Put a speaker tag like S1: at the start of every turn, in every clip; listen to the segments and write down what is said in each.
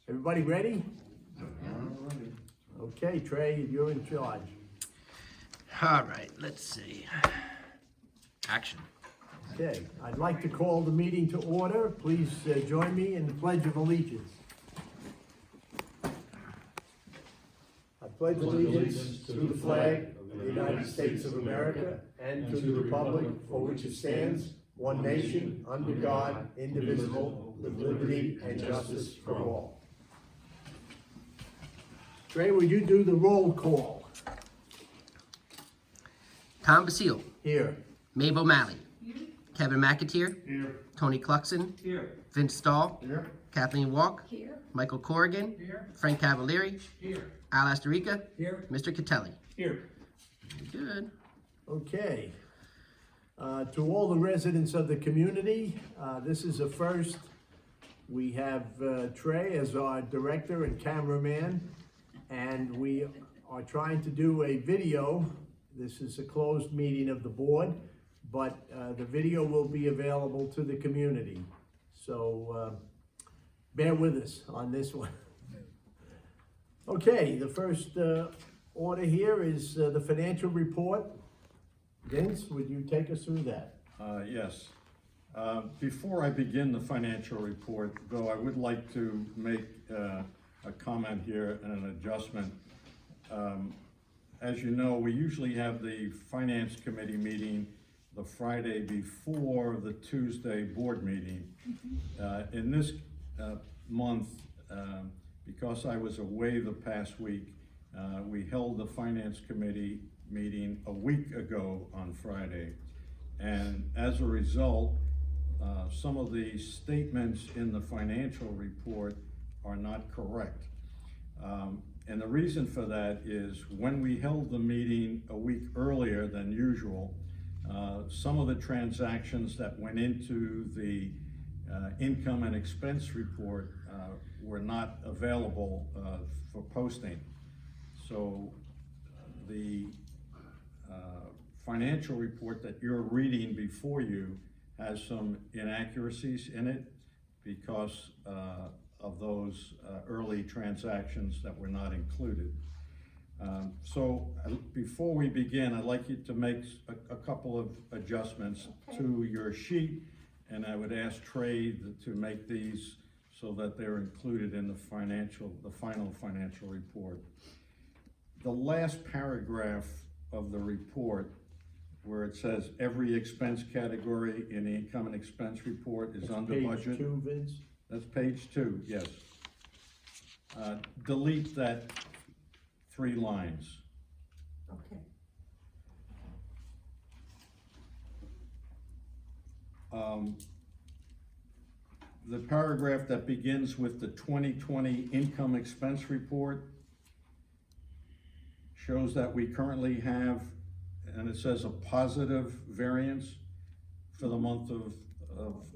S1: Everybody ready? Okay, Trey, you're in charge.
S2: All right, let's see. Action.
S1: Okay, I'd like to call the meeting to order. Please join me in the Pledge of Allegiance. I pledge allegiance to the flag of the United States of America and to the republic for which it stands, one nation, under God, indivisible, with liberty and justice for all. Trey, would you do the roll call?
S2: Tom Basile.
S1: Here.
S2: Maeve O'Malley. Kevin McAteer.
S1: Here.
S2: Tony Cluxon.
S1: Here.
S2: Vince Stahl.
S1: Here.
S2: Kathleen Walk.
S3: Here.
S2: Michael Corrigan.
S1: Here.
S2: Frank Cavalieri.
S1: Here.
S2: Al Astorica.
S1: Here.
S2: Mr. Catelli.
S1: Here.
S2: Good.
S1: Okay. To all the residents of the community, this is a first. We have Trey as our director and cameraman, and we are trying to do a video. This is a closed meeting of the board, but the video will be available to the community. So bear with us on this one. Okay, the first order here is the financial report. Vince, would you take us through that?
S4: Yes. Before I begin the financial report, though, I would like to make a comment here and an adjustment. As you know, we usually have the Finance Committee meeting the Friday before the Tuesday board meeting. In this month, because I was away the past week, we held the Finance Committee meeting a week ago on Friday. And as a result, some of the statements in the financial report are not correct. And the reason for that is when we held the meeting a week earlier than usual, some of the transactions that went into the income and expense report were not available for posting. So the financial report that you're reading before you has some inaccuracies in it because of those early transactions that were not included. So before we begin, I'd like you to make a couple of adjustments to your sheet, and I would ask Trey to make these so that they're included in the final financial report. The last paragraph of the report, where it says every expense category in the income and expense report is under budget.
S1: Page 2, Vince?
S4: That's page 2, yes. Delete that 3 lines.
S3: Okay.
S4: The paragraph that begins with the 2020 income expense report shows that we currently have, and it says a positive variance for the month of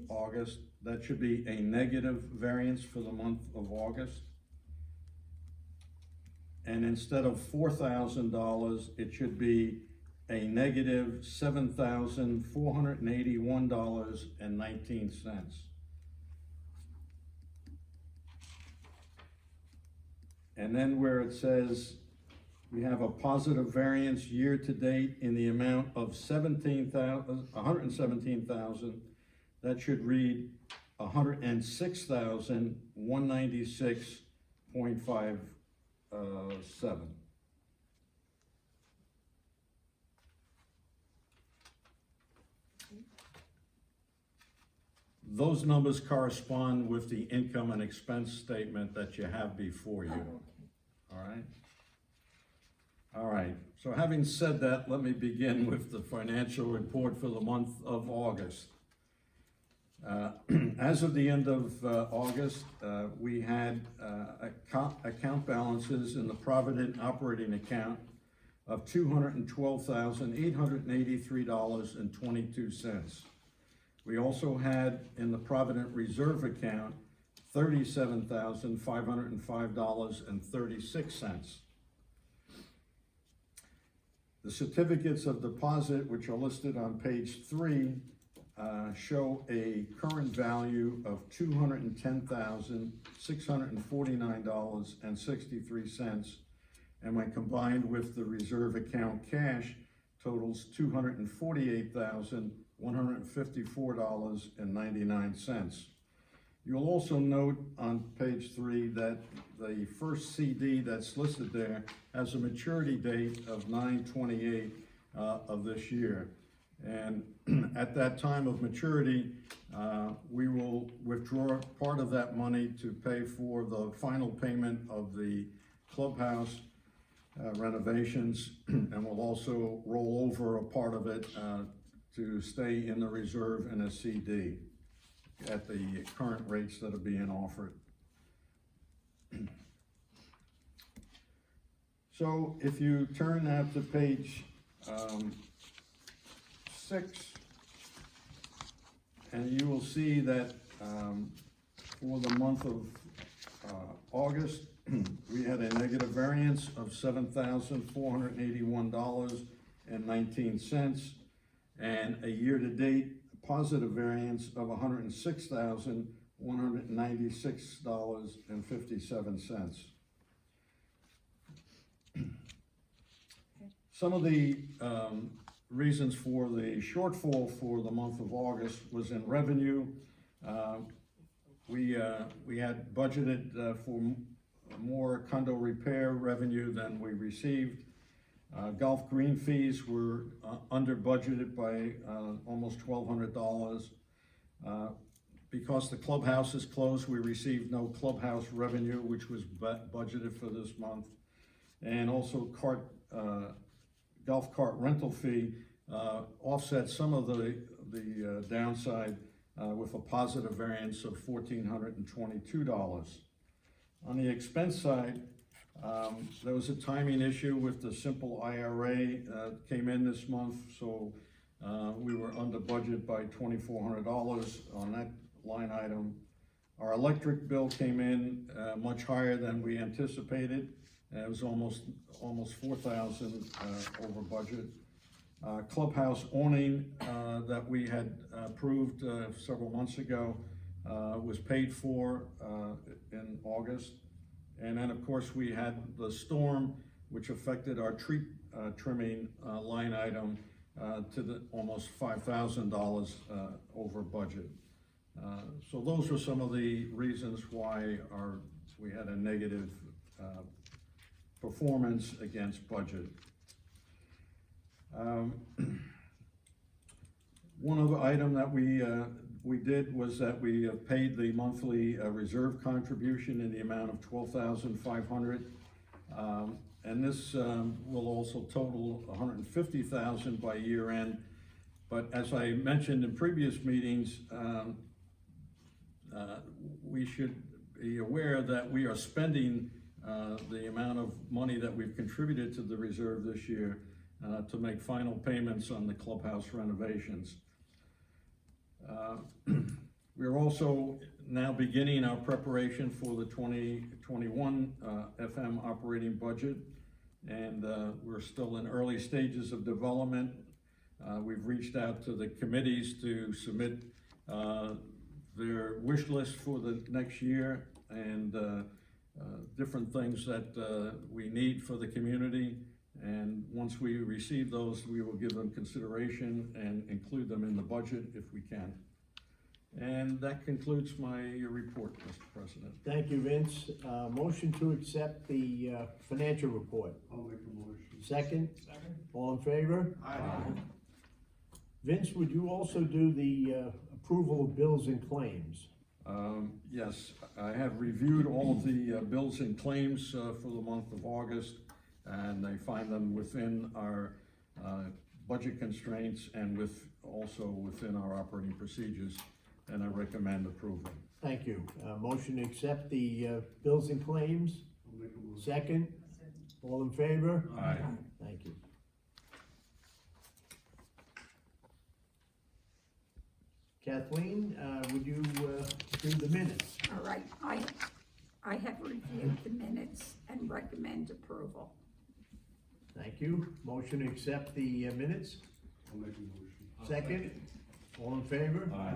S4: August. That should be a negative variance for the month of August. And instead of $4,000, it should be a negative $7,481.19. And then where it says we have a positive variance year to date in the amount of $117,000, that should read $106,196.57. Those numbers correspond with the income and expense statement that you have before you. All right? All right, so having said that, let me begin with the financial report for the month of August. As of the end of August, we had account balances in the Provident operating account of $212,883.22. We also had in the Provident Reserve account $37,505.36. The certificates of deposit, which are listed on page 3, show a current value of $210,649.63, and when combined with the reserve account cash, totals $248,154.99. You'll also note on page 3 that the first CD that's listed there has a maturity date of 9/28 of this year. And at that time of maturity, we will withdraw part of that money to pay for the final payment of the clubhouse renovations, and we'll also roll over a part of it to stay in the reserve in a CD at the current rates that are being offered. So if you turn now to page 6, and you will see that for the month of August, we had a negative variance of $7,481.19, and a year-to-date positive variance of $106,196.57. Some of the reasons for the shortfall for the month of August was in revenue. We had budgeted for more condo repair revenue than we received. Golf green fees were under budgeted by almost $1,200. Because the clubhouse is closed, we received no clubhouse revenue, which was budgeted for this month. And also golf cart rental fee offset some of the downside with a positive variance of $1,422. On the expense side, there was a timing issue with the simple IRA came in this month, so we were under budget by $2,400 on that line item. Our electric bill came in much higher than we anticipated. It was almost $4,000 over budget. Clubhouse awning that we had approved several months ago was paid for in August. And then, of course, we had the storm, which affected our tree trimming line item to the almost $5,000 over budget. So those are some of the reasons why we had a negative performance against budget. One other item that we did was that we paid the monthly reserve contribution in the amount of $12,500, and this will also total $150,000 by year end. But as I mentioned in previous meetings, we should be aware that we are spending the amount of money that we've contributed to the reserve this year to make final payments on the clubhouse renovations. We're also now beginning our preparation for the 2021 FM operating budget, and we're still in early stages of development. We've reached out to the committees to submit their wish list for the next year and different things that we need for the community. And once we receive those, we will give them consideration and include them in the budget if we can. And that concludes my report, Mr. President.
S1: Thank you, Vince. Motion to accept the financial report.
S3: I'll make a motion.
S1: Second? Second. All in favor?
S3: Aye.
S1: Vince, would you also do the approval of bills and claims?
S4: Yes, I have reviewed all of the bills and claims for the month of August, and I find them within our budget constraints and also within our operating procedures, and I recommend approval.
S1: Thank you. Motion to accept the bills and claims?
S3: I'll make a motion.
S1: Second? All in favor?
S4: Aye.
S1: Thank you. Kathleen, would you do the minutes?
S5: All right, I have reviewed the minutes and recommend approval.
S1: Thank you. Motion to accept the minutes?
S3: I'll make a motion.
S1: Second? All in favor?
S4: Aye.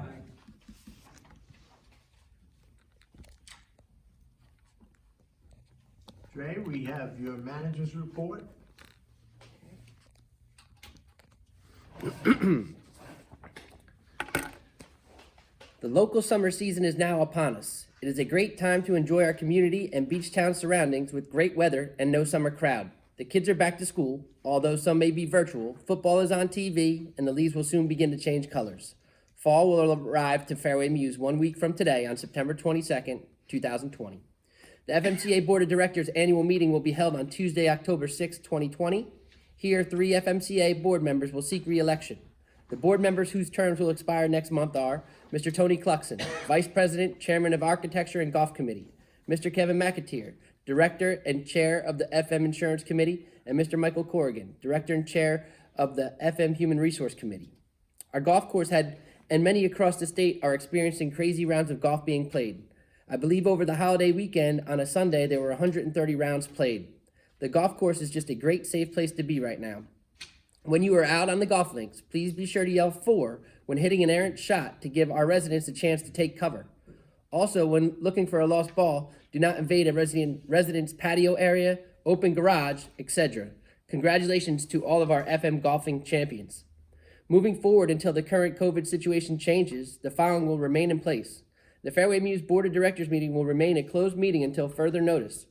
S1: Trey, we have your manager's report.
S3: The local summer season is now upon us. It is a great time to enjoy our community and beach town surroundings with great weather and no summer crowd. The kids are back to school, although some may be virtual. Football is on TV, and the leaves will soon begin to change colors. Fall will arrive to Fairway Muse 1 week from today on September 22nd, 2020. The FMCA Board of Directors annual meeting will be held on Tuesday, October 6, 2020. Here, 3 FMCA board members will seek re-election. The board members whose terms will expire next month are Mr. Tony Cluxon, Vice President, Chairman of Architecture and Golf Committee, Mr. Kevin McAteer, Director and Chair of the FM Insurance Committee, and Mr. Michael Corrigan, Director and Chair of the FM Human Resource Committee. Our golf course and many across the state are experiencing crazy rounds of golf being played. I believe over the holiday weekend on a Sunday there were 130 rounds played. The golf course is just a great safe place to be right now. When you are out on the golf links, please be sure to yell 4 when hitting an errant shot to give our residents a chance to take cover. Also, when looking for a lost ball, do not invade a resident's patio area, open garage, etc. Congratulations to all of our FM golfing champions. Moving forward until the current COVID situation changes, the following will remain in place. The Fairway Muse Board of Directors meeting will remain a closed meeting until further notice.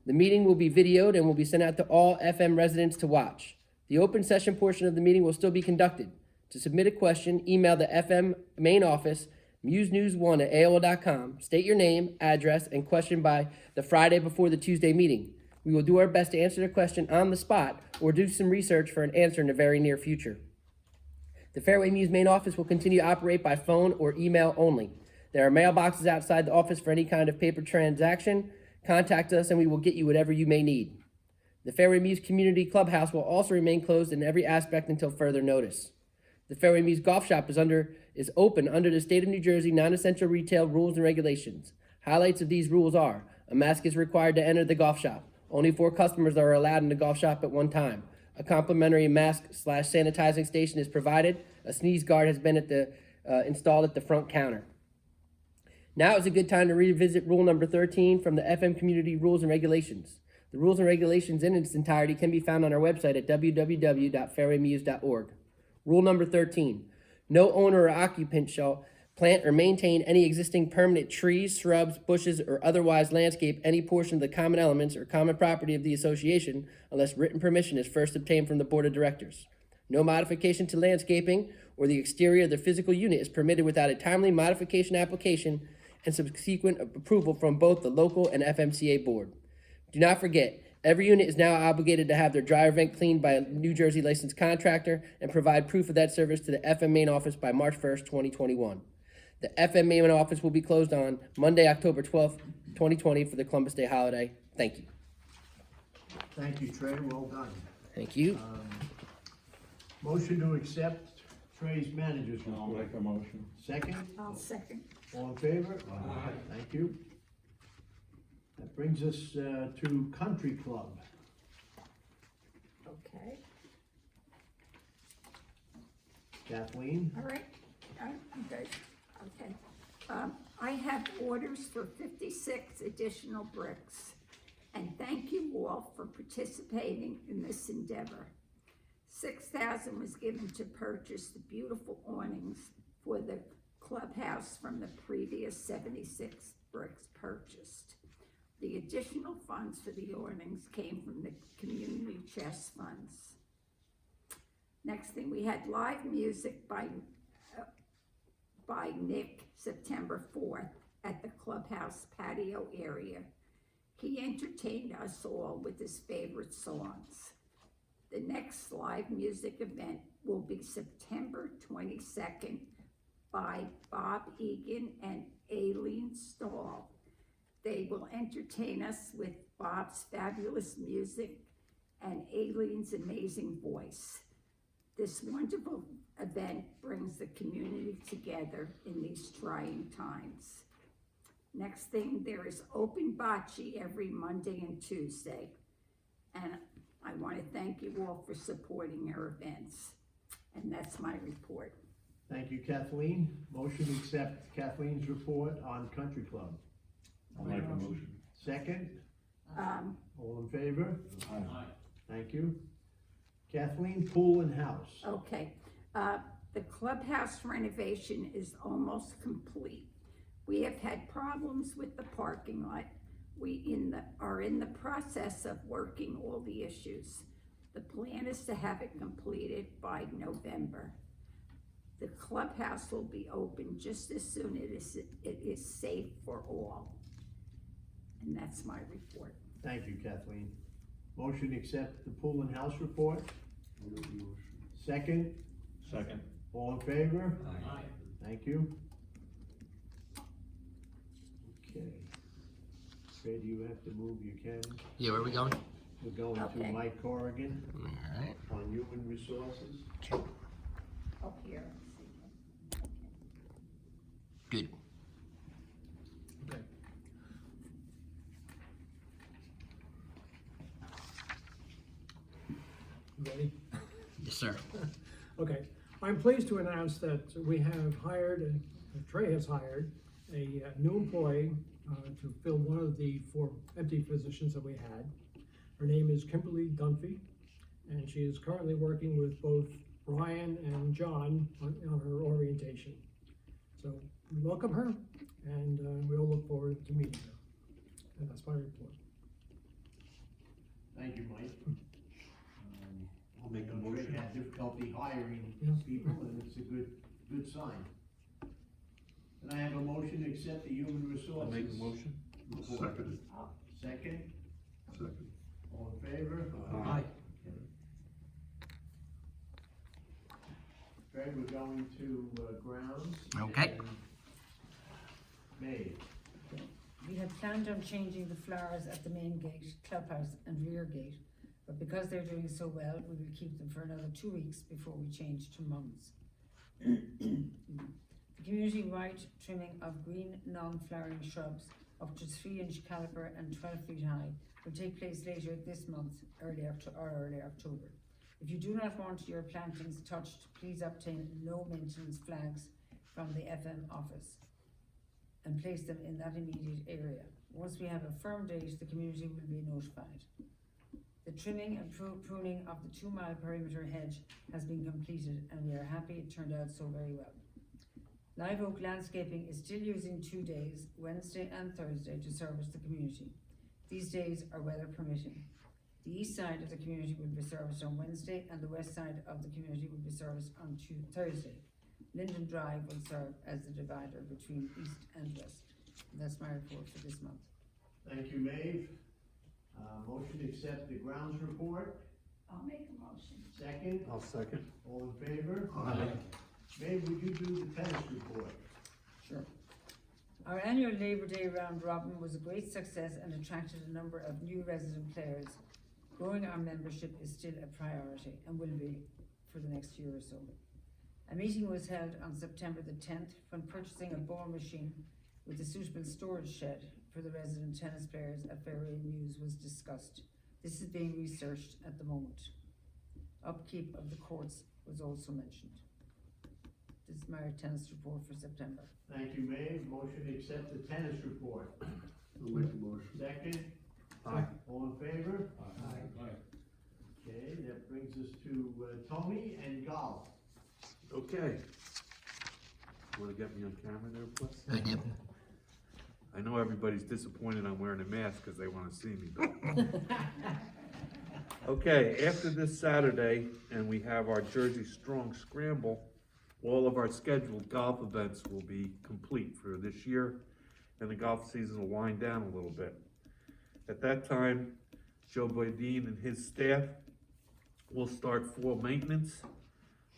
S3: The meeting will be videoed and will be sent out to all FM residents to watch. The open session portion of the meeting will still be conducted. To submit a question, email the FM main office, musenews1@aol.com. State your name, address, and question by the Friday before the Tuesday meeting. We will do our best to answer the question on the spot or do some research for an answer in the very near future. The Fairway Muse main office will continue to operate by phone or email only. There are mailboxes outside the office for any kind of paper transaction. Contact us and we will get you whatever you may need. The Fairway Muse Community Clubhouse will also remain closed in every aspect until further notice. The Fairway Muse Golf Shop is open under the State of New Jersey non-essential retail rules and regulations. Highlights of these rules are: a mask is required to enter the golf shop. Only 4 customers are allowed in the golf shop at one time. A complimentary mask/sanitizing station is provided. A sneeze guard has been installed at the front counter. Now is a good time to revisit rule number 13 from the FM Community Rules and Regulations. The rules and regulations in its entirety can be found on our website at www.fairwaymuse.org. Rule number 13, no owner or occupant shall plant or maintain any existing permanent trees, shrubs, bushes, or otherwise landscape any portion of the common elements or common property of the association unless written permission is first obtained from the Board of Directors. No modification to landscaping or the exterior of the physical unit is permitted without a timely modification application and subsequent approval from both the local and FMCA board. Do not forget, every unit is now obligated to have their dryer vent cleaned by a New Jersey licensed contractor and provide proof of that service to the FM main office by March 1st, 2021. The FM main office will be closed on Monday, October 12th, 2020 for the Columbus Day holiday. Thank you.
S1: Thank you, Trey, well done.
S3: Thank you.
S1: Motion to accept Trey's manager's
S4: I'll
S1: report.
S4: make a motion.
S1: Second,
S5: I'll second.
S1: all in favor? Aye. Thank you. That brings us to Country Club.
S5: Okay,
S1: Kathleen?
S5: all right, I'm good, okay. I have orders for 56 additional bricks, and thank you all for participating in this endeavor. $6,000 was given to purchase the beautiful awnings for the clubhouse from the previous 76 bricks purchased. The additional funds for the awnings came from the community chest funds. Next thing, we had live music by Nick, September 4th, at the clubhouse patio area. He entertained us all with his favorite songs. The next live music event will be September 22nd by Bob Egan and Aileen Stahl. They will entertain us with Bob's fabulous music and Aileen's amazing voice. This wonderful event brings the community together in these trying times. Next thing, there is open bocce every Monday and Tuesday. And I want to thank you all for supporting our events. And that's my report.
S1: Thank you, Kathleen. Motion to accept Kathleen's report on Country Club.
S4: I'll make a motion.
S1: Second,
S5: Um,
S1: all in favor?
S4: Aye.
S1: Thank you. Kathleen, pool and house.
S5: okay, the clubhouse renovation is almost complete. We have had problems with the parking lot. We are in the process of working all the issues. The plan is to have it completed by November. The clubhouse will be open just as soon as it is safe for all. And that's my report.
S1: Thank you, Kathleen. Motion to accept the pool and house report. Second,
S4: Second.
S1: all in favor?
S4: Aye.
S1: Thank you. Okay. Trey, do you have to move your camera?
S2: Yeah, where are we going?
S1: We're going to
S5: Okay.
S1: Mike Corrigan
S2: All right.
S1: on human resources.
S5: Up here.
S2: Good.
S6: Ready?
S2: Yes, sir.
S6: Okay, I'm pleased to announce that we have hired, Trey has hired a new employee to fill one of the 4 empty positions that we had. Her name is Kimberly Dunphy, and she is currently working with both Brian and John on her orientation. So we welcome her, and we all look forward to meeting her. And that's my report.
S1: Thank you, Mike.
S7: I'll make a
S1: Trey
S7: motion.
S1: had difficulty hiring
S6: Yeah.
S1: people, and it's a good sign. And I have a motion to accept the human
S7: I'll
S1: resources.
S7: make a motion.
S1: report.
S7: Second.
S1: Second,
S7: Second.
S1: all in favor?
S7: Aye.
S1: Greg, we're going to grounds.
S2: Okay.
S1: and May.
S8: We had planned on changing the flowers at the main gate, clubhouse and rear gate, but because they're doing so well, we will keep them for another 2 weeks before we change to mums. The community-wide trimming of green non-flowering shrubs up to 3-inch caliber and 12 feet high will take place later this month, early October. If you do not want your plantings touched, please obtain low-maintenance flags from the FM office and place them in that immediate area. Once we have a firm date, the community will be notified. The trimming and pruning of the 2-mile perimeter hedge has been completed, and we are happy it turned out so very well. Live Oak Landscaping is still using 2 days, Wednesday and Thursday, to service the community. These days are weather permitting. The east side of the community will be serviced on Wednesday, and the west side of the community will be serviced on Thursday. Linden Drive will serve as the divider between east and west. And that's my report for this month.
S1: Thank you, Maeve. Motion to accept the grounds report.
S5: I'll make a motion.
S1: Second,
S7: I'll second.
S1: all in favor?
S7: Aye.
S1: Maeve, would you do the tennis report?
S8: Sure. Our annual Labor Day round robin was a great success and attracted a number of new resident players. Growing our membership is still a priority and will be for the next year or so. A meeting was held on September the 10th when purchasing a ball machine with a suitable storage shed for the resident tennis players at Fairway Mews was discussed. This is being researched at the moment. Upkeep of the courts was also mentioned. This is my tennis report for September.
S1: Thank you, Maeve. Motion to accept the tennis report.
S7: I'll make a motion.
S1: Second,
S7: Aye.
S1: all in favor?
S6: Aye.
S1: Okay, that brings us to Tony and golf.
S7: Okay. Wanna get me on camera there, please?
S2: Good, yep.
S7: I know everybody's disappointed I'm wearing a mask because they wanna see me, but. Okay, after this Saturday, and we have our Jersey Strong Scramble, all of our scheduled golf events will be complete for this year, and the golf season will wind down a little bit. At that time, Joe Boydeen and his staff will start fall maintenance,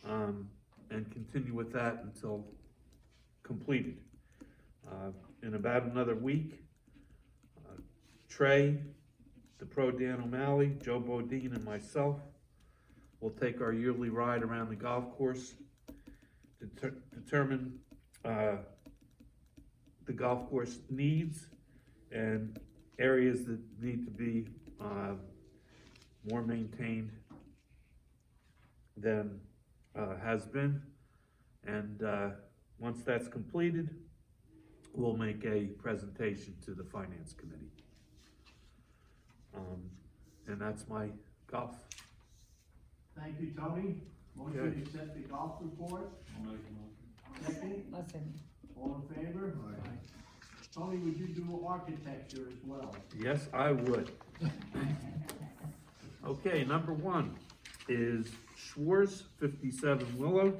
S7: and continue with that until completed. In about another week, Trey, the pro Dan O'Malley, Joe Bodine, and myself will take our yearly ride around the golf course, determine the golf course needs and areas that need to be more maintained than has been. And, once that's completed, we'll make a presentation to the finance committee. And that's my golf.
S1: Thank you, Tony. Motion
S7: Okay.
S1: to accept the golf report. Second,
S8: That's it.
S1: all in favor? Tony, would you do architecture as well?
S7: Yes, I would. Okay, number one is Schwartz, 57 Willow.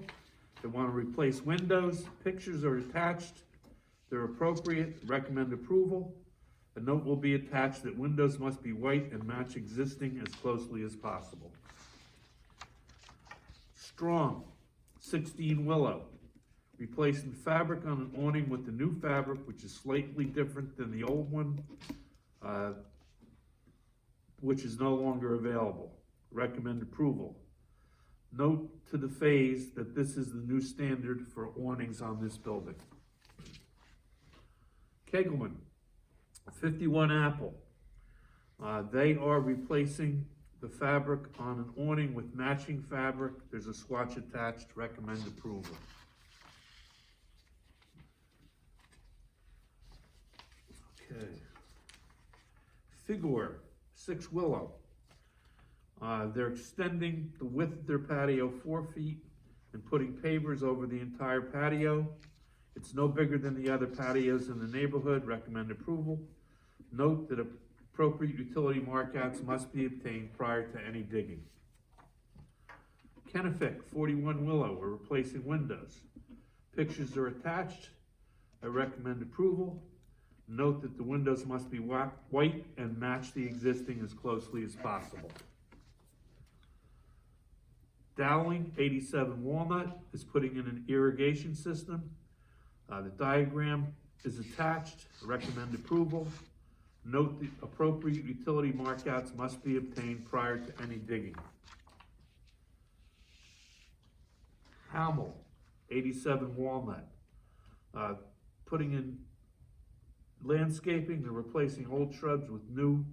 S7: They want to replace windows. Pictures are attached. They're appropriate. Recommend approval. A note will be attached that windows must be white and match existing as closely as possible. Strong, 16 Willow. Replacing fabric on an awning with the new fabric, which is slightly different than the old one, which is no longer available. Recommend approval. Note to the phase that this is the new standard for awnings on this building. Kegelman, 51 Apple. They are replacing the fabric on an awning with matching fabric. There's a swatch attached. Recommend approval. Okay. Figure, 6 Willow. They're extending the width of their patio 4 feet and putting pavers over the entire patio. It's no bigger than the other patios in the neighborhood. Recommend approval. Note that appropriate utility markouts must be obtained prior to any digging. Kennefic, 41 Willow, we're replacing windows. Pictures are attached. I recommend approval. Note that the windows must be white and match the existing as closely as possible. Dowling, 87 Walnut, is putting in an irrigation system. The diagram is attached. Recommend approval. Note the appropriate utility markouts must be obtained prior to any digging. Hamel, 87 Walnut, putting in landscaping. They're replacing old shrubs with new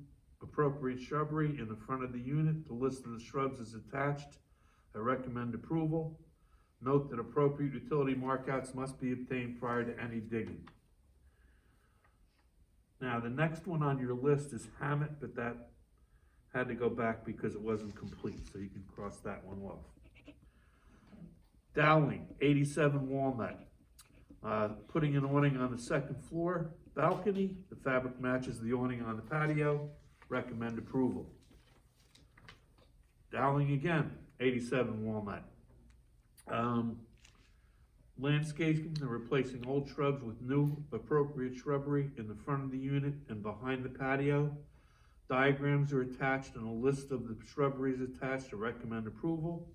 S7: appropriate shrubbery in the front of the unit. The list of the shrubs is attached. I recommend approval. Note that appropriate utility markouts must be obtained prior to any digging. Now, the next one on your list is Hammett, but that had to go back because it wasn't complete, so you can cross that one off. Dowling, 87 Walnut, putting an awning on the second floor balcony. The fabric matches the awning on the patio. Recommend approval. Dowling again, 87 Walnut. Landscaping, they're replacing old shrubs with new appropriate shrubbery in the front of the unit and behind the patio. Diagrams are attached and a list of the shrubberies attached to recommend approval.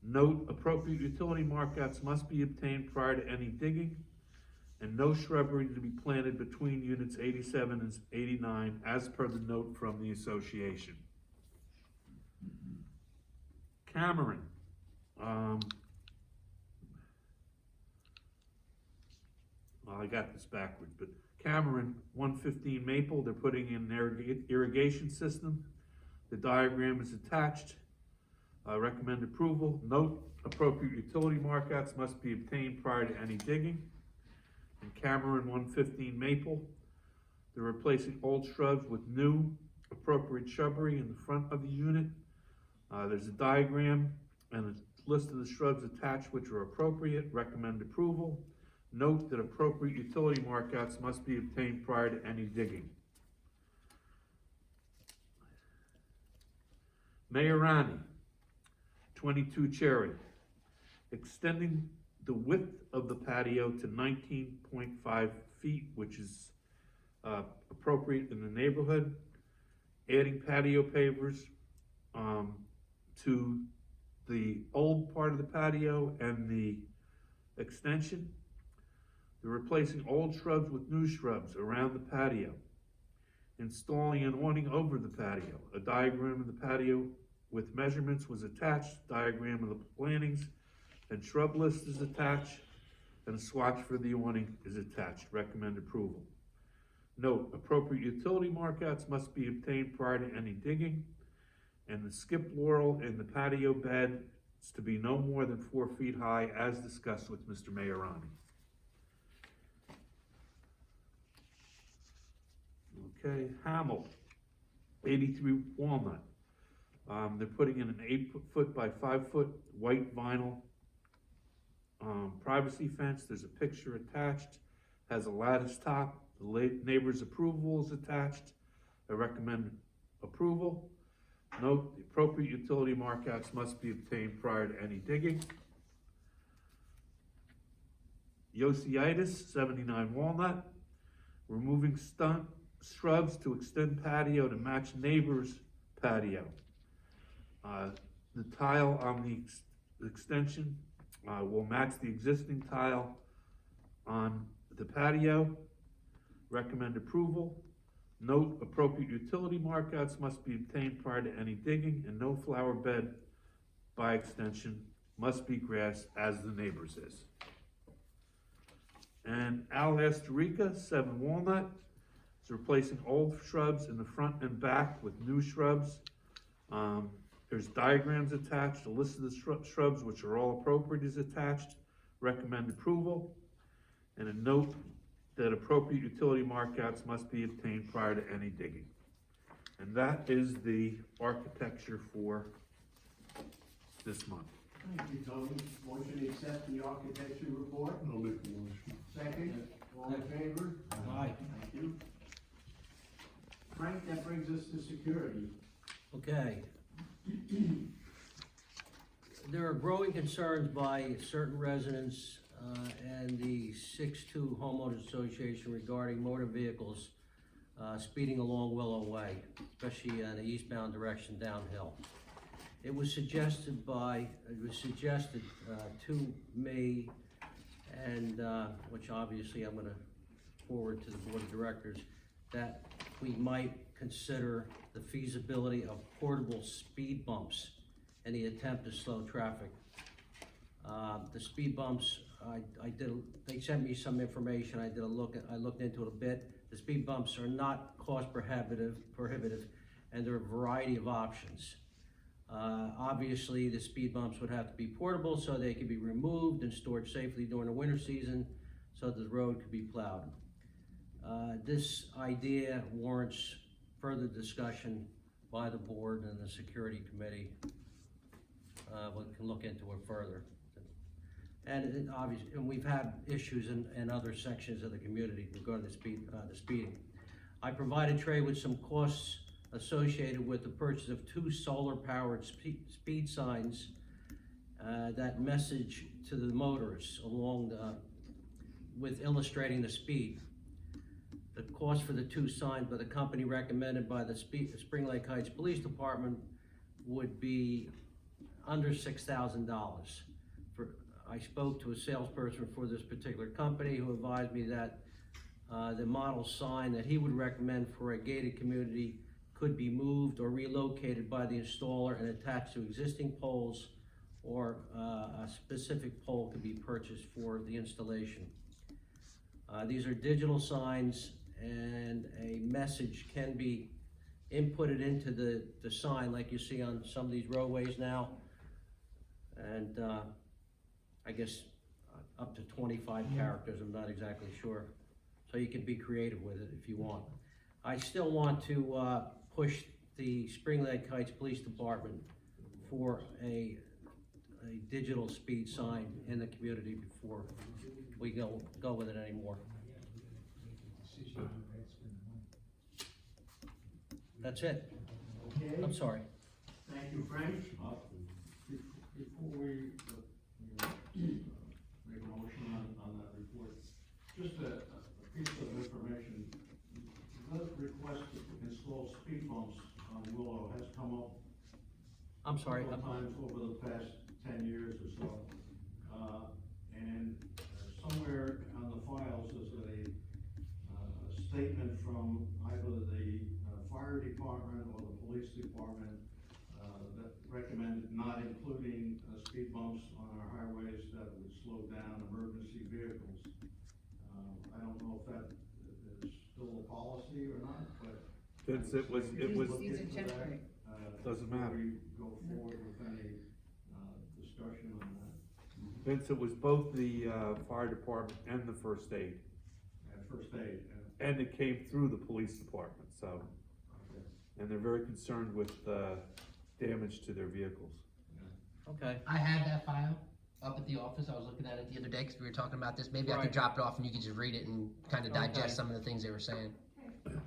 S7: Note, appropriate utility markouts must be obtained prior to any digging, and no shrubbery to be planted between units 87 and 89 as per the note from the association. Cameron, well, I got this backwards, but Cameron, 115 Maple, they're putting in an irrigation system. The diagram is attached. Recommend approval. Note, appropriate utility markouts must be obtained prior to any digging. And Cameron, 115 Maple, they're replacing old shrubs with new appropriate shrubbery in the front of the unit. There's a diagram and a list of the shrubs attached which are appropriate. Recommend approval. Note that appropriate utility markouts must be obtained prior to any digging. Mayorani, 22 Cherry, extending the width of the patio to 19.5 feet, which is appropriate in the neighborhood. Adding patio pavers to the old part of the patio and the extension. They're replacing old shrubs with new shrubs around the patio. Installing an awning over the patio. A diagram of the patio with measurements was attached. Diagram of the plantings and shrub list is attached. And a swatch for the awning is attached. Recommend approval. Note, appropriate utility markouts must be obtained prior to any digging. And the skip laurel in the patio bed It's to be no more than 4 feet high, as discussed with Mr. Mayorani. Okay, Hamel, 83 Walnut. They're putting in an 8-foot by 5-foot white vinyl privacy fence. There's a picture attached, has a lattice top. The neighbor's approval is attached. I recommend approval. Note, the appropriate utility markouts must be obtained prior to any digging. Yosiitis, 79 Walnut, removing stump shrubs to extend patio to match neighbor's patio. The tile on the extension will match the existing tile on the patio. Recommend approval. Note, appropriate utility markouts must be obtained prior to any digging, and no flower bed by extension must be grass as the neighbor's is. And Al Astorica, 7 Walnut, is replacing old shrubs in the front and back with new shrubs. There's diagrams attached. A list of the shrubs, which are all appropriate, is attached. Recommend approval. And a note that appropriate utility markouts must be obtained prior to any digging. And that is the architecture for this month.
S1: Thank you, Tony. Motion to accept the architecture report?
S4: I'll make the motion.
S1: Second, all in favor?
S2: Aye.
S1: Thank you. Frank, that brings us to security.
S9: Okay. There are growing concerns by certain residents and the 6-2 Homeowners Association regarding motor vehicles speeding along Willow Way, especially in the eastbound direction downhill. It was suggested to me, and which obviously I'm going to forward to the Board of Directors, that we might consider the feasibility of portable speed bumps in the attempt to slow traffic. The speed bumps, they sent me some information, I looked into it a bit. The speed bumps are not cost prohibitive, and there are a variety of options. Obviously, the speed bumps would have to be portable so they could be removed and stored safely during the winter season so that the road could be plowed. This idea warrants further discussion by the board and the security committee. We can look into it further. And obviously, and we've had issues in other sections of the community regarding the speeding. I provided Trey with some costs associated with the purchase of 2 solar-powered speed signs that message to the motorists along with illustrating the speed. The cost for the 2 signs by the company recommended by the Spring Lake Heights Police Department would be under $6,000. I spoke to a salesperson for this particular company who advised me that the model sign that he would recommend for a gated community could be moved or relocated by the installer and attached to existing poles, or a specific pole could be purchased for the installation. These are digital signs, and a message can be inputted into the sign like you see on some of these roadways now. And I guess up to 25 characters, I'm not exactly sure. So you can be creative with it if you want. I still want to push the Spring Lake Heights Police Department for a digital speed sign in the community before we go with it anymore. That's it.
S1: Okay,
S9: I'm sorry.
S1: thank you, Frank.
S4: Before we make a motion on that report, just a piece of information. The request to install speed bumps on Willow has come up
S9: I'm sorry.
S4: several times over the past 10 years or so. And somewhere on the files is a statement from either the fire department or the police department that recommended not including speed bumps on our highways that would slow down emergency vehicles. I don't know if that is still a policy or not, but
S7: Since it was,
S8: These are temporary.
S7: Doesn't matter.
S4: We go forward with any
S1: discussion on that.
S7: Vince, it was both the, fire department and the first aid,
S4: At first aid,
S7: and it came through the police department, so. And they're very concerned with, damage to their vehicles.
S9: Okay.
S3: I had that file up at the office. I was looking at it the other day because we were talking about this. Maybe I could
S9: Right.
S3: drop it off and you could just read it and kind of
S9: Okay.
S3: digest some of the things they were saying.
S1: Okay,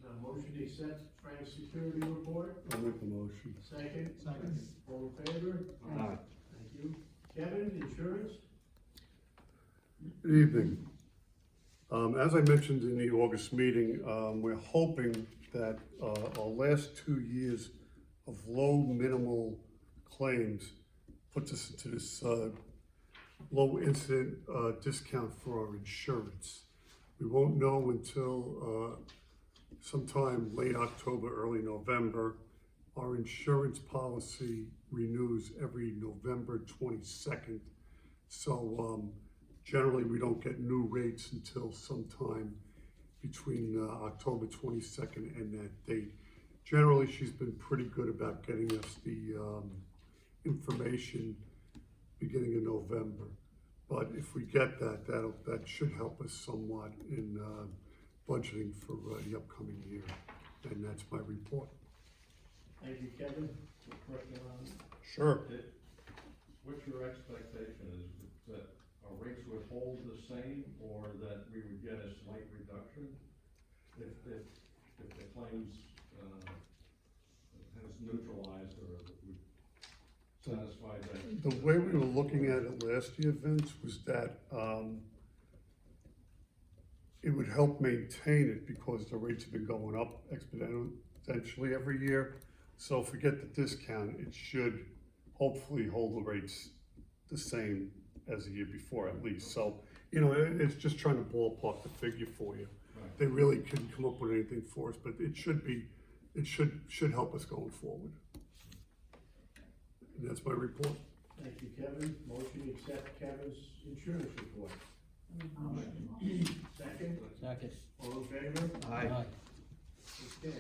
S1: now motion to accept Frank's security report,
S10: I'll make the motion.
S1: second? Second. All in favor?
S7: Aye.
S1: Thank you. Kevin, insurance?
S10: Good evening. As I mentioned in the August meeting, we're hoping that our last 2 years of low minimal claims puts us into this low incident discount for our insurance. We won't know until sometime late October, early November. Our insurance policy renews every November 22nd. So generally, we don't get new rates until sometime between October 22nd and that date. Generally, she's been pretty good about getting us the information beginning of November. But if we get that, that should help us somewhat in budgeting for the upcoming year. And that's my report.
S1: Thank you, Kevin. Question on?
S10: Sure.
S4: what's your expectation? Is that our rates would hold the same, or that we would get a slight reduction if the claims, has neutralized, or we satisfied that?
S10: The way we were looking at it last year, Vince, was that it would help maintain it because the rates have been going up exponentially every year. So if we get the discount, it should hopefully hold the rates the same as the year before at least. So, you know, it's just trying to ballpark the figure for you.
S4: Right.
S10: They really couldn't come up with anything for us, but it should help us going forward. And that's my report.
S1: Thank you, Kevin. Motion to accept Kevin's insurance report. Second,
S9: Second.
S1: all in favor?
S7: Aye.
S1: Okay.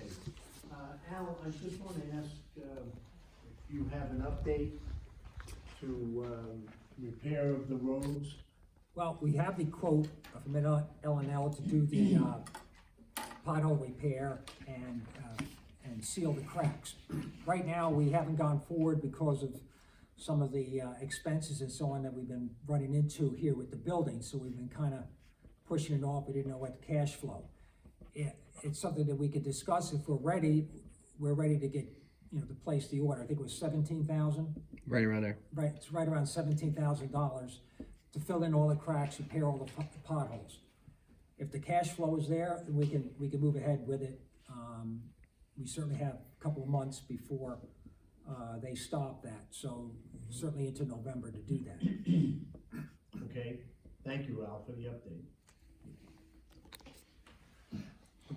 S1: Al, I just want to ask if you have an update to repair of the roads?
S6: Well, we have the quote from L&L to do the pothole repair and seal the cracks. Right now, we haven't gone forward because of some of the expenses and so on that we've been running into here with the building, so we've been kind of pushing it off. We didn't know what the cash flow. It's something that we could discuss if we're ready. We're ready to get, you know, to place the order. I think it was 17,000.
S3: Right around there.
S6: Right, it's right around $17,000 to fill in all the cracks, repair all the potholes. If the cash flow is there, then we can move ahead with it. We certainly have a couple of months before they stop that, so certainly into November to do that.
S1: Okay, thank you, Al, for the update.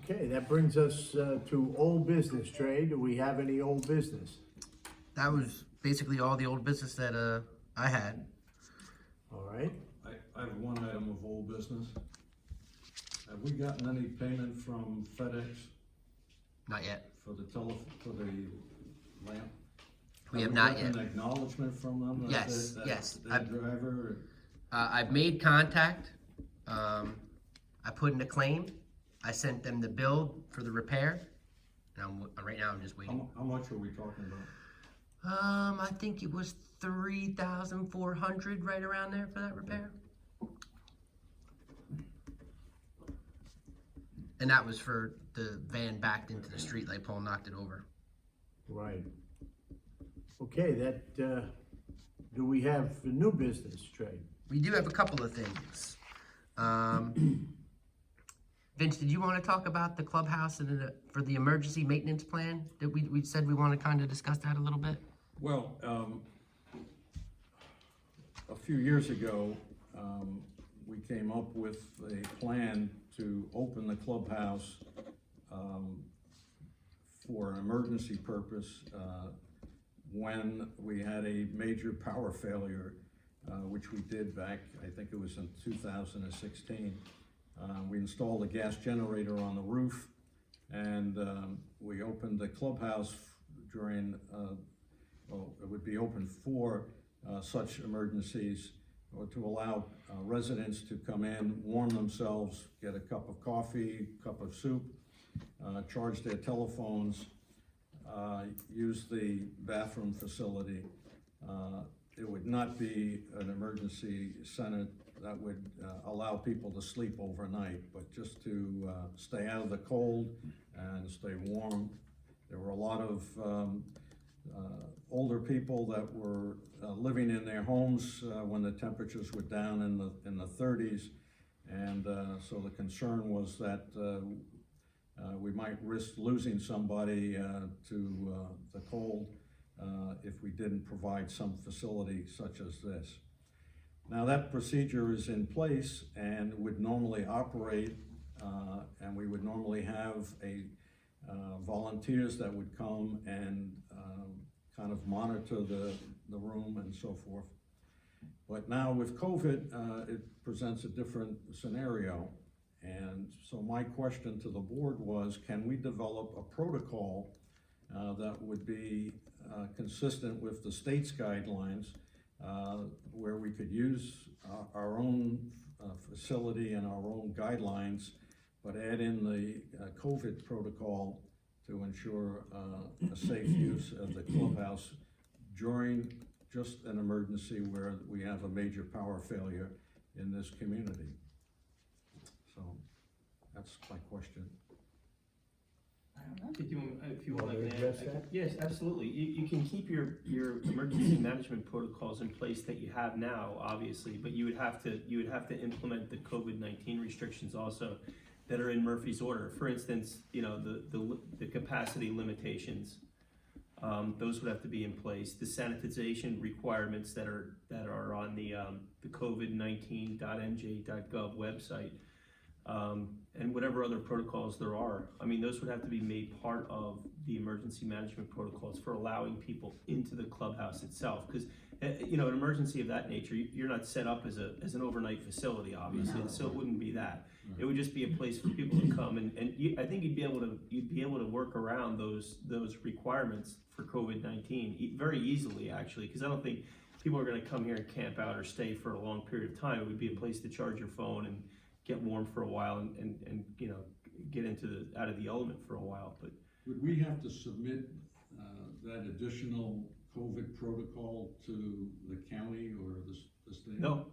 S1: Okay, that brings us to old business. Trey, do we have any old business?
S3: That was basically all the old business that I had.
S1: All right,
S4: I have one item of old business. Have we gotten any payment from FedEx
S3: Not yet.
S4: for the for the lamp?
S3: We have not
S4: gotten
S3: yet.
S4: An acknowledgement from them? that
S3: Yes,
S4: that-
S3: yes.
S4: That driver,
S3: I've made contact. I put in a claim. I sent them the bill for the repair. And right now I'm just waiting.
S4: how much are we talking about?
S3: I think it was 3,400 right around there for that repair. And that was for the van backed into the streetlight pole, knocked it over.
S1: right. Okay, that, do we have new business, Trey?
S3: We do have a couple of things. Vince, did you want to talk about the clubhouse and for the emergency maintenance plan? That we said we want to kind of discuss that a little bit?
S4: Well, a few years ago, we came up with a plan to open the clubhouse for an emergency purpose when we had a major power failure, which we did back, I think it was in 2016. We installed a gas generator on the roof, and we opened the clubhouse during well, it would be open for such emergencies, or to allow residents to come in, warm themselves, get a cup of coffee, cup of soup, charge their telephones, use the bathroom facility. It would not be an emergency center that would allow people to sleep overnight, but just to stay out of the cold and stay warm. There were a lot of older people that were living in their homes when the temperatures were down in the 30s, and so the concern was that we might risk losing somebody to the cold if we didn't provide some facility such as this. Now that procedure is in place and would normally operate, and we would normally have volunteers that would come and kind of monitor the room and so forth. But now with COVID, it presents a different scenario. And so my question to the board was, can we develop a protocol that would be consistent with the state's guidelines, where we could use our own facility and our own guidelines, but add in the COVID protocol to ensure a safe use of the clubhouse during just an emergency where we have a major power failure in this community. So that's my question.
S11: If you would
S1: Want
S11: like
S1: to
S11: to
S1: address
S11: add,
S1: that?
S11: yes, absolutely. You can keep your emergency management protocols in place that you have now, obviously, but you would have to implement the COVID-19 restrictions also that are in Murphy's Order. For instance, you know, the capacity limitations, those would have to be in place. The sanitization requirements that are on the covid19.nj.gov website. And whatever other protocols there are. I mean, those would have to be made part of the emergency management protocols for allowing people into the clubhouse itself. Because, you know, an emergency of that nature, you're not set up as an overnight facility, obviously, so it wouldn't be that. It would just be a place for people to come, and I think you'd be able to work around those requirements for COVID-19 very easily, actually, because I don't think people are going to come here and camp out or stay for a long period of time. It would be a place to charge your phone and get warm for a while and you know, get out of the element for a while. But
S4: Would we have to submit that additional COVID protocol to the county or the state?
S11: no,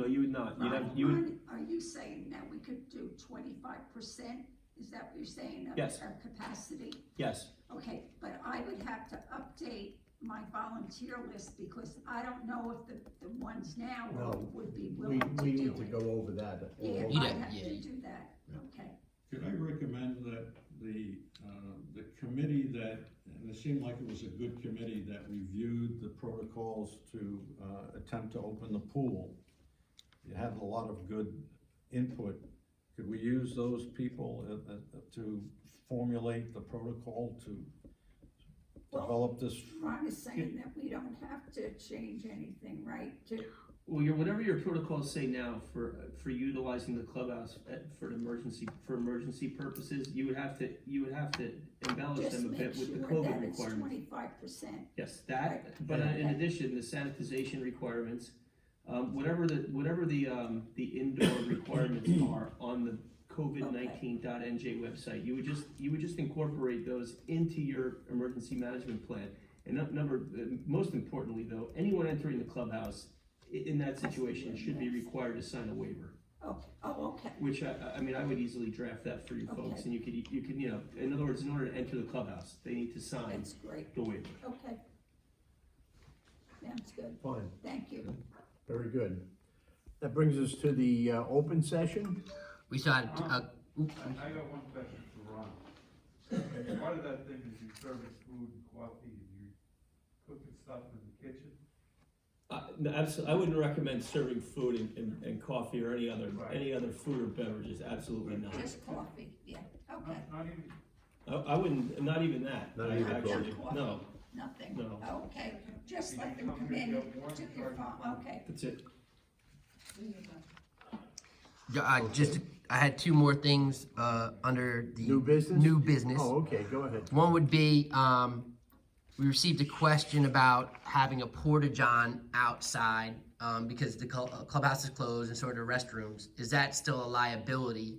S11: you would not.
S5: Ron, are you saying that we could do 25%? Is that what you're saying of
S11: Yes.
S5: our capacity?
S11: Yes.
S5: Okay, but I would have to update my volunteer list because I don't know if the ones now
S1: No,
S5: would be
S1: We
S5: willing to do
S1: need
S5: it.
S1: to go over that.
S5: Yeah,
S2: You
S5: I
S2: did,
S5: have
S2: yeah.
S5: to do that, okay.
S4: Could I recommend that the committee and it seemed like it was a good committee that reviewed the protocols to attempt to open the pool. You had a lot of good input. Could we use those people to formulate the protocol to develop this?
S5: Ron is saying that we don't have to change anything, right?
S11: Well, whatever your protocols say now for utilizing the clubhouse for emergency purposes, you would have to embellish
S5: Just
S11: them a
S5: make
S11: bit with the
S5: sure
S11: COVID
S5: that it's
S11: requirements.
S5: 25%.
S11: Yes, that.
S5: Right.
S11: But in
S5: Okay.
S11: addition, the sanitization requirements, whatever the indoor requirements are on the covid19.nj website, you would just incorporate those into your emergency management plan. And most importantly though, anyone entering the clubhouse in that situation should be required to sign a waiver.
S5: Okay.
S11: Which I mean, I would easily draft that for you folks,
S5: Okay.
S11: and you could, you know, in other words, in order to enter the clubhouse, they need to sign
S5: That's great.
S11: the waiver.
S5: Okay. Sounds good.
S1: Fine,
S5: Thank you.
S1: very good. That brings us to the open session.
S2: We still had,
S7: I got one question for Ron. Part of that thing is you're serving food and coffee and you're cooking stuff in the kitchen.
S11: No, absolutely, I wouldn't recommend serving food and coffee or any other food or beverages. Absolutely not.
S5: Just coffee, yeah, okay.
S7: Not even,
S11: I wouldn't. Not even that.
S1: Not even
S11: actually.
S5: coffee.
S11: No,
S5: Nothing?
S11: No.
S5: Okay, just let them come in, took your phone, okay.
S11: that's it.
S2: I had two more things under the
S1: New business?
S2: New business.
S1: Oh, okay, go ahead.
S2: One would be we received a question about having a porta-john outside, because the clubhouse is closed and so are the restrooms. Is that still a liability,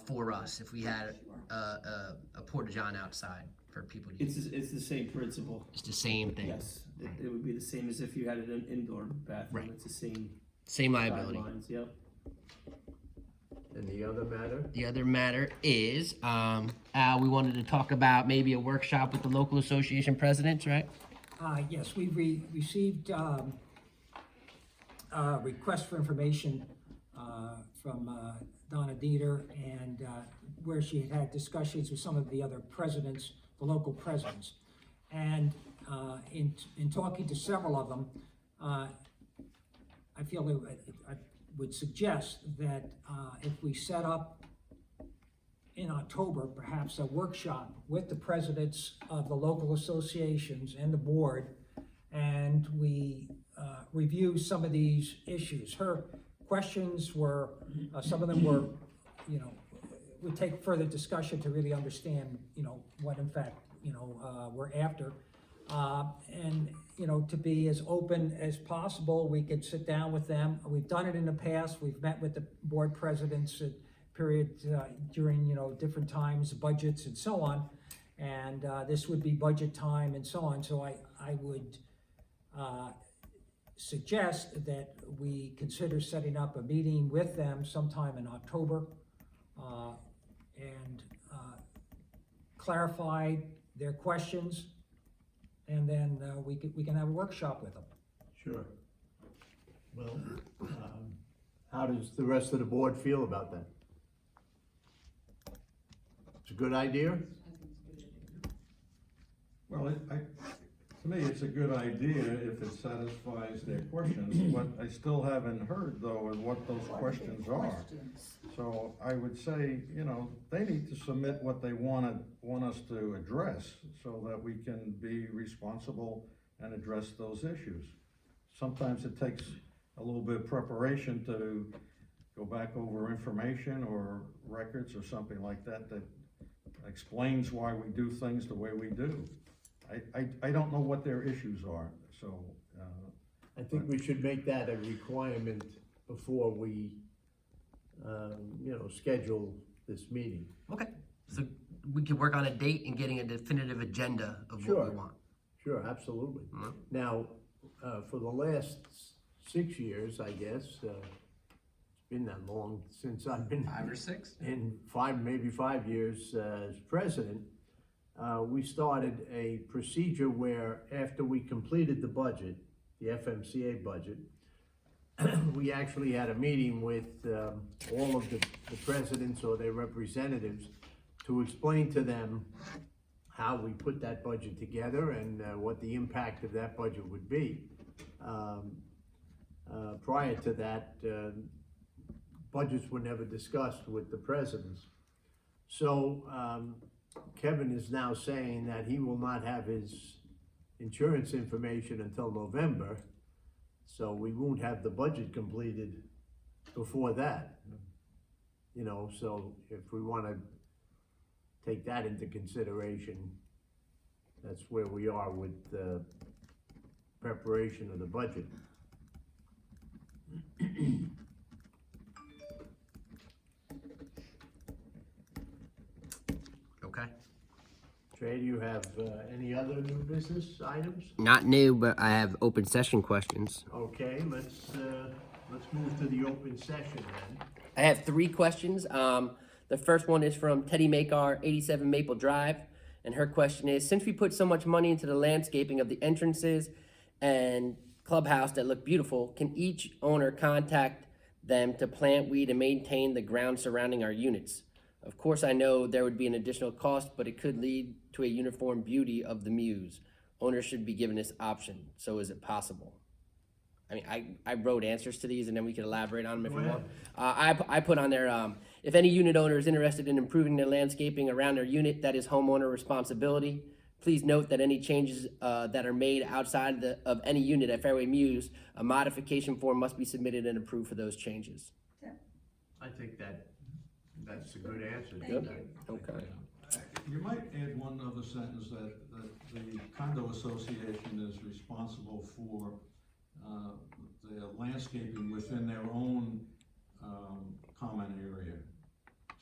S2: for us if we had a porta-john outside for people to use?
S11: It's the same principle.
S2: It's the same thing.
S11: Yes, it would be the same as if you had an indoor bathroom.
S2: Right.
S11: It's the same
S2: Same liability.
S11: guidelines, yep.
S1: And the other matter?
S2: The other matter is, Al, we wanted to talk about maybe a workshop with the local association presidents, right?
S12: Yes, we received a request for information from Donna Dieter, and where she had had discussions with some of the other presidents, the local presidents. And in talking to several of them, I feel that I would suggest that if we set up in October, perhaps a workshop with the presidents of the local associations and the board, and we review some of these issues. Her questions were, some of them were, would take further discussion to really understand, what in fact, we're after. And, to be as open as possible, we could sit down with them. We've done it in the past. We've met with the board presidents at periods during, different times, budgets and so on. And this would be budget time and so on. So I would suggest that we consider setting up a meeting with them sometime in October and clarify their questions. And then we can have a workshop with them.
S1: Sure. Well, how does the rest of the board feel about that? It's a good idea?
S4: Well, to me, it's a good idea if it satisfies their questions. What I still haven't heard, though, is what those questions are. So I would say, they need to submit what they want us to address so that we can be responsible and address those issues. Sometimes it takes a little bit of preparation to go back over information or records or something like that that explains why we do things the way we do. I don't know what their issues are, so.
S1: I think we should make that a requirement before we, schedule this meeting.
S2: Okay. So we could work on a date and getting a definitive agenda of what
S1: Sure.
S2: we want.
S1: Sure, absolutely.
S2: Mhm.
S1: Now, for the last 6 years, I guess, it's been that long since I've been
S2: 5 or 6?
S1: in maybe 5 years as president, we started a procedure where after we completed the budget, the FMCA budget, we actually had a meeting with all of the presidents or their representatives to explain to them how we put that budget together and what the impact of that budget would be. Prior to that, budgets were never discussed with the presidents. So Kevin is now saying that he will not have his insurance information until November, so we won't have the budget completed before that. So if we want to take that into consideration, that's where we are with the preparation of the budget.
S2: Okay.
S1: Trey, do you have any other new business items?
S2: Not new, but I have open session questions.
S1: Okay, let's move to the open session then.
S3: I have 3 questions. The first one is from Teddy Makar, 87 Maple Drive. And her question is, since we put so much money into the landscaping of the entrances and clubhouse that look beautiful, can each owner contact them to plant weed and maintain the ground surrounding our units? Of course, I know there would be an additional cost, but it could lead to a uniform beauty of the muse. Owners should be given this option. So is it possible? I mean, I wrote answers to these, and then we can elaborate on them if
S1: Go
S3: you
S1: ahead.
S3: want. I put on there, if any unit owner is interested in improving their landscaping around their unit, that is homeowner responsibility. Please note that any changes that are made outside of any unit at Fairway Muse, a modification form must be submitted and approved for those changes.
S1: I think that's a good answer.
S5: Thank you.
S3: Okay.
S4: You might add one other sentence that the condo association is responsible for, the landscaping within their own, common area.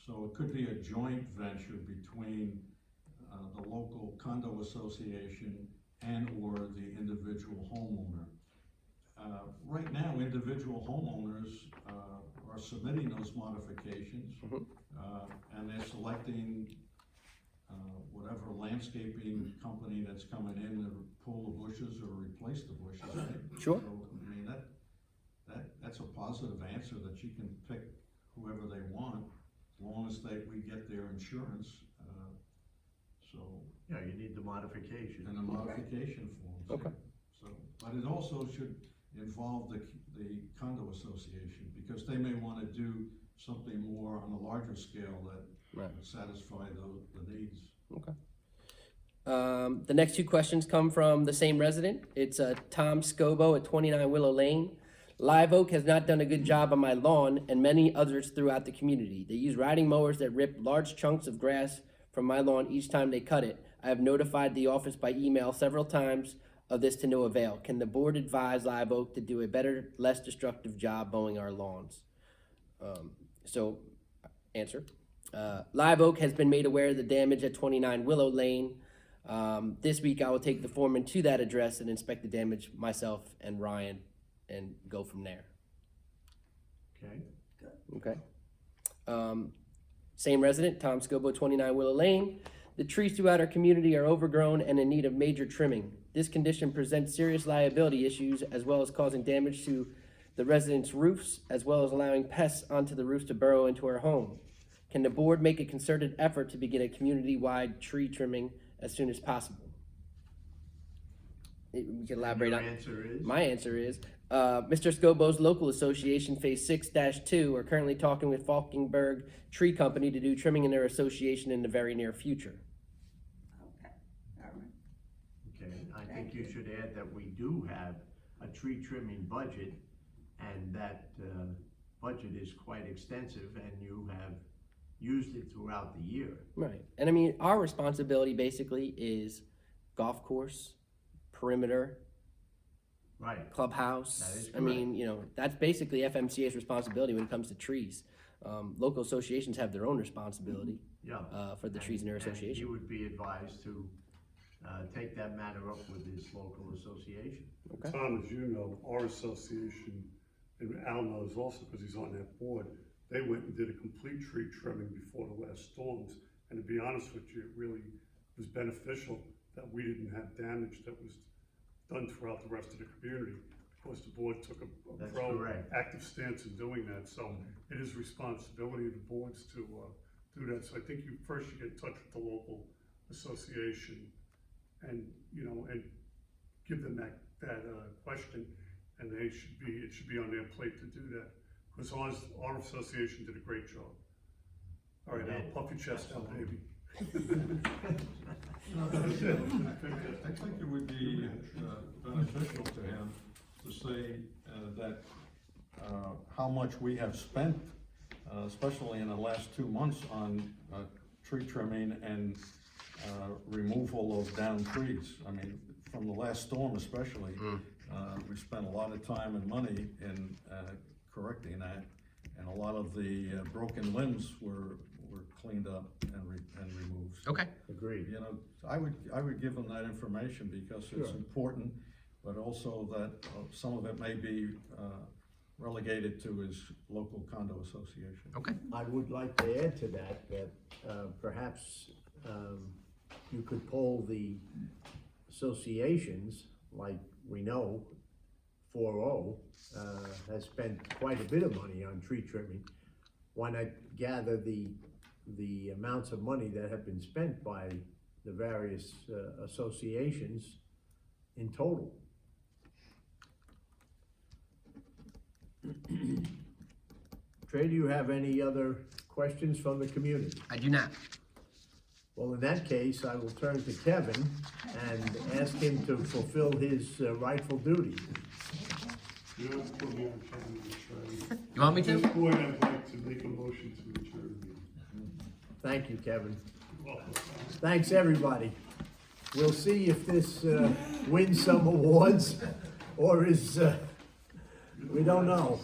S4: So it could be a joint venture between, the local condo association and/or the individual homeowner. Right now, individual homeowners, are submitting those modifications, and they're selecting, whatever landscaping company that's coming in to pull the bushes or replace the bushes, right?
S3: Sure.
S4: So, I mean, that's a positive answer, that you can pick whoever they want, as long as we get their insurance, so.
S1: Yeah, you need the modification.
S4: And the modification forms.
S3: Okay.
S4: So, but it also should involve the condo association, because they may wanna do something more on a larger scale that
S3: Right.
S4: would satisfy the needs.
S3: Okay. The next two questions come from the same resident. It's Tom Scobo at 29 Willow Lane. Live Oak has not done a good job on my lawn and many others throughout the community. They use riding mowers that rip large chunks of grass from my lawn each time they cut it. I have notified the office by email several times of this to no avail. Can the board advise Live Oak to do a better, less destructive job mowing our lawns? Answer. Live Oak has been made aware of the damage at 29 Willow Lane. This week I will take the foreman to that address and inspect the damage myself and Ryan and go from there.
S1: Okay.
S3: Okay. Same resident, Tom Scobo, 29 Willow Lane. The trees throughout our community are overgrown and in need of major trimming. This condition presents serious liability issues as well as causing damage to the residents' roofs, as well as allowing pests onto the roofs to burrow into our home. Can the board make a concerted effort to begin a community-wide tree trimming as soon as possible? We can elaborate
S1: Your
S3: on.
S1: answer is?
S3: My answer is, Mr. Scobo's local association, Phase 6-2, are currently talking with Falkenberg Tree Company to do trimming in their association in the very near future.
S5: Okay, all right.
S1: Okay, I think you should add that we do have a tree trimming budget, and that, budget is quite extensive, and you have used it throughout the year.
S3: Right. And I mean, our responsibility basically is golf course, perimeter,
S1: Right.
S3: clubhouse.
S1: That is
S3: I mean, you know, that's basically FMCA's responsibility when it comes to trees. Local associations have their own responsibility
S1: Yeah.
S3: for the trees in their
S1: And
S3: association.
S1: he would be advised to, take that matter up with his local association.
S3: Okay.
S10: Tom, as you know, our association, and Al knows also because he's on that board, they went and did a complete tree trimming before the last storms. And to be honest with you, it really was beneficial that we didn't have damage that was done throughout the rest of the community, because the board took a
S1: That's correct.
S10: proactive stance in doing that. So it is responsibility of the boards to do that. So I think you first should get in touch with the local association and, you know, and give them that question, and it should be on their plate to do that. Because our association did a great job. All right, now puff your chest out, baby.
S4: I think it would be beneficial to him to say that how much we have spent, especially in the last 2 months, on tree trimming and removal of downed trees. I mean, from the last storm especially, we spent a lot of time and money in correcting that, and a lot of the broken limbs were cleaned up and removed.
S2: Okay.
S1: Agreed.
S4: You know, I would give him that information because it's
S1: Sure.
S4: important, but also that some of it may be relegated to his local condo association.
S2: Okay.
S1: I would like to add to that, perhaps, you could poll the associations, like we know 4O, has spent quite a bit of money on tree trimming. Why not gather the amounts of money that have been spent by the various associations in total? Trey, do you have any other questions from the community?
S2: I do not.
S1: Well, in that case, I will turn to Kevin and ask him to fulfill his rightful duty.
S10: You don't have to put me on camera,
S2: You want me
S10: At this
S2: to?
S10: point, I'd like to make a motion to adjourn the meeting.
S1: Thank you, Kevin. Thanks, everybody. We'll see if this wins some awards or is, we don't know.